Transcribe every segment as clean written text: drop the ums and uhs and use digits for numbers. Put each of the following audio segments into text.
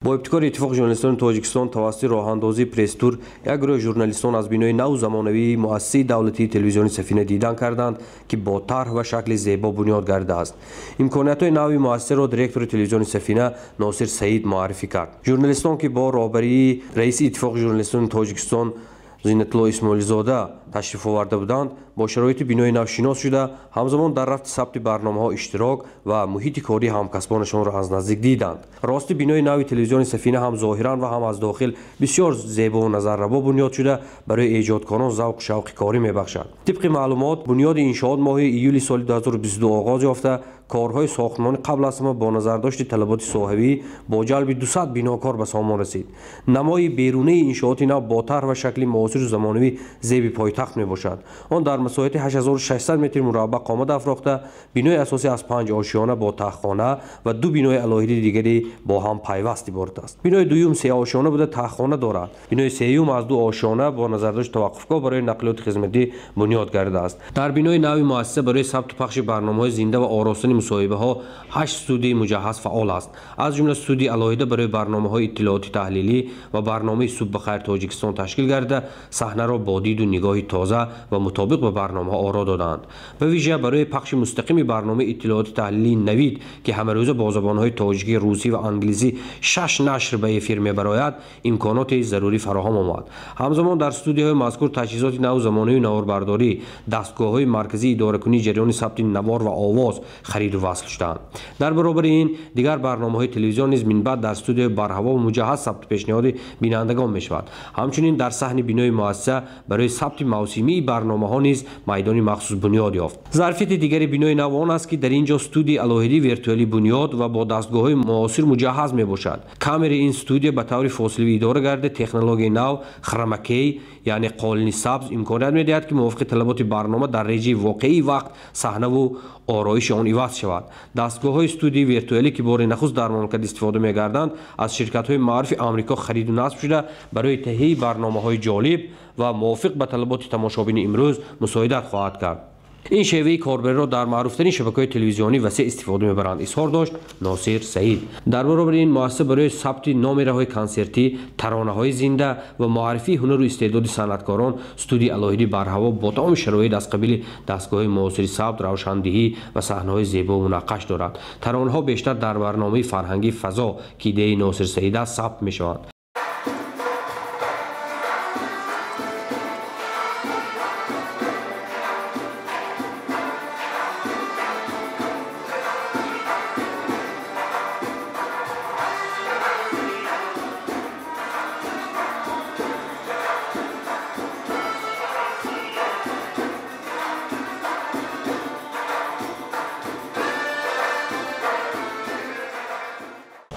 با ابتکار اتفاق ژورنالیستان تاجیکستان توسط راهاندازی پرستور یک گروه ژورنالیستان از بینای نو زمانوی مؤسسه دولتی تلویزیون سفینه دیدن کردند که با طرح و شکل زیبا بنیاد گردیده است. امکانیت‌های نوی مؤسسه را دیرکتور تلویزیون سفینه ناصر سعید معرفی کرد. ژورنالیستان که با راهبری رئیس اتفاق ژورنالیستان تاجیکستان زینت‌الله اسماعیل‌زاده تشریف آورده بودند، با شرایط بینای نو شناس شده، همزمان در رفت ثبت برنامه‌ها اشتراک و محیط کاری همکسبانشان را از نزدیک دیدند. راستی بینای نو تلویزیون سفینه هم ظاهراً و هم از داخل بسیار زیبا و نظرروا بنیاد شده برای ایجادکنان ذوق شوق کاری می‌بخشد. طبق معلومات بنیاد انشاءات ماه ایولی سال 2022 آغاز یافته، کارهای ساختمانی قبل از همه با نظرداشت طلبات صاحبی با جلب 200 بناکار به سامان رسید. نمای بیرونی انشاءات نو با طرح و شکل معاصر و زمانوی زیب پایتخت میباشد. آن در مساحت 8600 متر مربع قامت افراخته، بنای اساسی از 5 آشیانه با تختخانه و 2 بنای علاهده دیگری با هم پیوست عبارت است. بنای دوم 3 آشیانه بوده تختخانه دارد. بنای سوم از 2 آشیانه با نظرداشت توقفگاه برای نقلیات خدمتی بنیاد گردیده است. در بنای نو مؤسسه برای ثبت و پخش برنامه‌های زنده و آراستن مصاحبه ها 8 استودیوی مجهز فعال است. از جمله استودیوی علاهده برای برنامه‌های اطلاعاتی تحلیلی و برنامه صبح بخیر تاجیکستان تشکیل گردیده، صحنه را با دید و نگاهی تازه و مطابق به برنامه‌ها آرا دادند. به ویژه برای پخش مستقیم برنامه اطلاعاتی تحلیلی نوید که همه روزه با زبان‌های تاجیکی، روسی و انگلیسی 6 نشر به افیر می‌براید، امکانات ضروری فراهم آمد. همزمان در استودیوهای مذکور تجهیزات نو زمانه نواربرداری، دستگاه‌های مرکزی اداره‌کنی جریان ثبت نوار و آواز خرید و وصل شدند. در برابر این دیگر برنامه‌های تلویزیون نیز من بعد در استودیو برهوا و مجهز ثبت پیشنهاد بینندگان می‌شود. همچنین در صحن بینای مؤسسه برای ثبت موسمی برنامه‌ها نیز میدانی مخصوص بنیاد یافت. ظرفیت دیگری بینای نو آن است که در اینجا استودیو علاهده ویرتوالی بنیاد و با دستگاه‌های معاصر مجهز میباشد. کامری این استودیو به طور فاصله اداره گردیده، تکنولوژی نو خرمکی یعنی قالین سبز امکانیت می‌دهد که موافق طلبات برنامه در رژه واقعی وقت صحنه و آرایش آن عوض شود. دستگاه‌های استودیو ویرتوالی که بار نخست در مملکت استفاده می‌گردند از شرکت‌های معروف آمریکا خرید و نصب شده برای تهیه برنامه‌های جالب و موافق به طلبات تماشابین امروز مساعدت خواهد کرد. این شیوه کاربری را در معروفترین شبکه‌های تلویزیونی وسیع استفاده می‌برند، اظهار داشت ناصر سعید. در برابر این مؤسسه برای ثبت نامه‌های کنسرتی، ترانه‌های زنده و معرفی هنر و استعداد صنعتکاران استودیو علاهده برهوا با تمام شرایط از قبیل دستگاه معاصر ثبت، روشندهی و صحنه‌های زیبا و منقش دارد. ترانه‌ها بیشتر در برنامه فرهنگی فضا که ایده ناصر سعید است ثبت می‌شوند.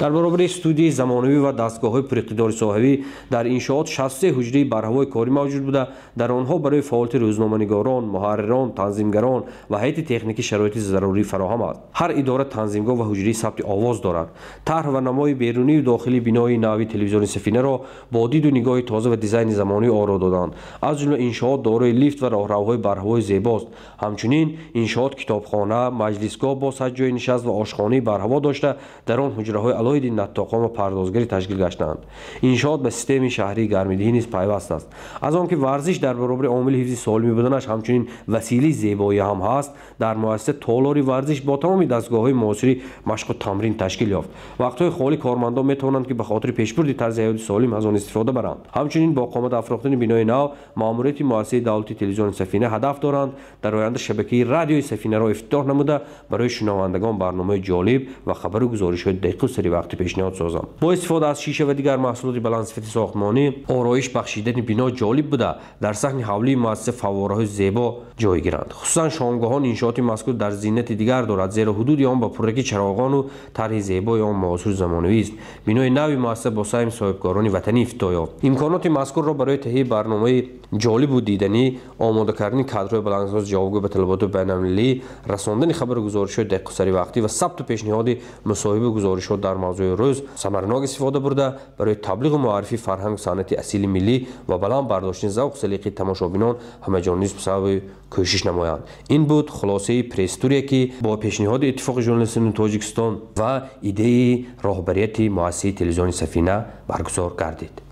در برابر استودیوی زمانوی و دستگاه‌های پراقتدار صاحبی در انشاءات 63 حجره برهوای کاری موجود بوده. در آنها برای فعالیت روزنامه‌نگاران، محرران، تنظیمگران و هیئت تکنیکی شرایط ضروری فراهم است. هر اداره تنظیمگاه و حجره ثبت آواز دارد. طرح و نمای بیرونی و داخلی بنای نوی تلویزیون سفینه را با دید و نگاه تازه و دیزاین زمانی آرا دادند. از جمله انشاءات دارای لیفت و راهروهای برهوای زیباست. همچنین انشاءات کتابخانه، مجلسگاه با 100 جای نشست و آشخانه برهوا داشته در آن حجره‌های علاهده نطاقان و پردازگری تشکیل گشتند. انشاءات به سیستم شهری گرمیدهی نیز پیوست است. از آنکه ورزش در برابر عامل حفظ سالمی بودنش همچنین وسیله زیبایی هم هست، در مؤسسه تالاری ورزش با تمام دستگاه‌های معاصری مشق و تمرین تشکیل یافت. وقت‌های خالی کارمندان می‌توانند که به خاطر پیشبرد طرز حیات سالم از آن استفاده برند. همچنین با قامت افراختن بنای نو، مأموریت مؤسسه دولتی تلویزیون سفینه هدف دارند در آینده شبکه رادیوی سفینه را افتتاح نموده برای شنوندگان برنامه جالب و خبر و گزارش‌های دقیق و سری وقتی پیشنهاد سازند. با استفاده از شیشه و دیگر محصولات بلندصفت ساختمانی، آرایش بخشیدن بنا جالب بوده. در صحن حولی مؤسسه فواره‌های زیبا جای گیرند. خصوصا شامگاهان انشاءات مذکور در زینت دیگر دارد، زیرا حدود آن با پررنگ چراغان و طرح زیبای آن معاصر زمانوی است. بنای نوی مؤسسه با سهم صاحبکاران وطنی افتتاح یافت. امکانات مذکور را برای تهیه برنامه جالب و دیدنی، آماده کردن کادرهای بلندساز جوابگو به طلبات بین‌المللی، رساندن خبر و گزارش‌های دقیق و سری وقتی و ثبت پیشنهاد مصاحبه و گزارشات در موضوع روز ثمرناک استفاده برده برای تبلیغ و معرفی فرهنگ صنعت اصیل ملی و بلند برداشتن ذوق سلیقه تماشابینان همگانیز بسبب کوشش نمایند. این بود خلاصه پرس توری که با پیشنهاد اتفاق ژورنالیستان تاجیکستان و ایده راهبریت مؤسسه تلویزیون سفینه برگزار گردید.